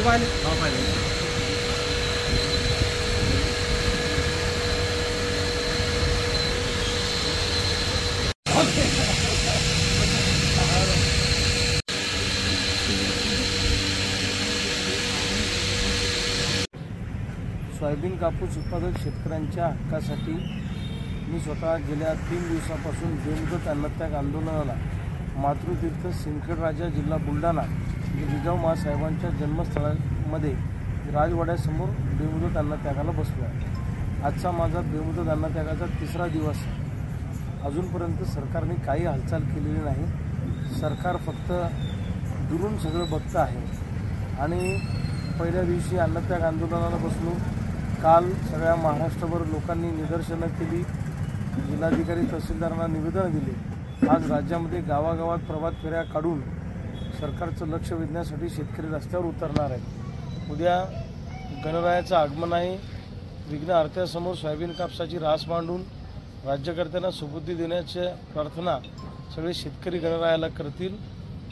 पाहिले सोयाबीन कापूस उत्पादक शेतकऱ्यांच्या हक्कासाठी मी स्वतः गेल्या 3 दिवसापासून बेमुदत अन्नत्याग आंदोलनाला मातृतीर्थ सिंदखेडराजा जिल्हा बुलढाणा जिजाऊ माँसाहेबांच्या जन्मस्थळामध्ये राजवाड्यासमोर बेमुदत अन्नत्यागाला बसलो आहे। आजचा माझा बेमुदत अन्नत्यागाचा 3रा दिवस आहे। अजूनपर्यंत सरकारने काही हालचाल केलेली नाही। सरकार फक्त दुरून सगळं बघतं आहे आणि पहिल्या दिवशी अन्नत्याग आंदोलनाला बसलो। काल सगळ्या महाराष्ट्रभर लोकांनी निदर्शनं केली, जिल्हाधिकारी तहसीलदारांना निवेदन दिले। आज राज्यामध्ये गावागावात प्रभात फेऱ्या काढून सरकारचं लक्ष वेधण्यासाठी शेतकरी रस्त्यावर उतरणार आहेत। उद्या गणरायाचं आगमन आहे। विघ्नहर्त्यासमोर सोयाबीन कापसाची रास मांडून राज्यकर्त्यांना सुबुद्धी देण्याची प्रार्थना सगळे शेतकरी गणरायाला करतील।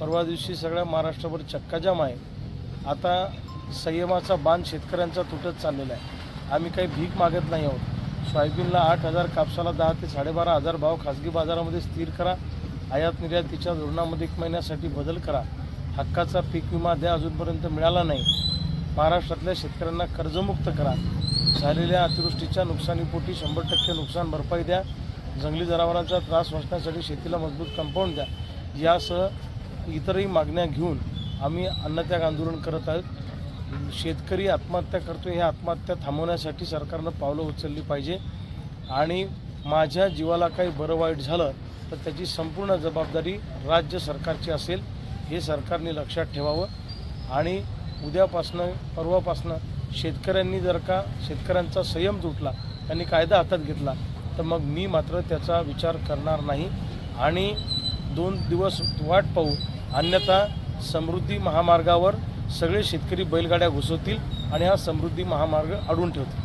परवा दिवशी सगळ्या महाराष्ट्रभर चक्काजाम आहे। आता संयमाचा बांध शेतकऱ्यांचा तुटत चाललेला आहे। आम्ही काही भीक मागत नाही आहोत। सोयाबीनला 8,000, कापसाला 10 ते 12,500 भाव खाजगी बाजारामध्ये स्थिर करा। आयात निर्यातीच्या धोरणामध्ये 1 महिन्यासाठी बदल करा। हक्काचा पीक विमा द्या, अजूनपर्यंत मिळाला नाही। महाराष्ट्रातल्या शेतकऱ्यांना कर्जमुक्त करा। झालेल्या अतिवृष्टीच्या नुकसानीपोटी 100% नुकसान भरपाई द्या। जंगली जनावरांचा त्रास वाचण्यासाठी शेतीला मजबूत कंपाऊंड द्या। यासह इतरही मागण्या घेऊन आम्ही अन्नत्याग आंदोलन करत आहोत। शेतकरी आत्महत्या करतो, हे आत्महत्या थांबवण्यासाठी सरकारनं पावलं उचलली पाहिजे आणि माझ्या जीवाला काही बरं वाईट झालं तर त्याची संपूर्ण जबाबदारी राज्य सरकारची असेल, हे सरकारने लक्षात ठेवावं। आणि उद्यापासनं परवापासनं शेतकऱ्यांनी जर का शेतकऱ्यांचा संयम तुटला, त्यांनी कायदा हातात घेतला तर मग मी मात्र त्याचा विचार करणार नाही आणि 2 दिवस वाट पाहू। अन्यथा समृद्धी महामार्गावर सगळे शेतकरी बैलगाड्या घुसवतील आणि हा समृद्धी महामार्ग अडवून ठेवतील।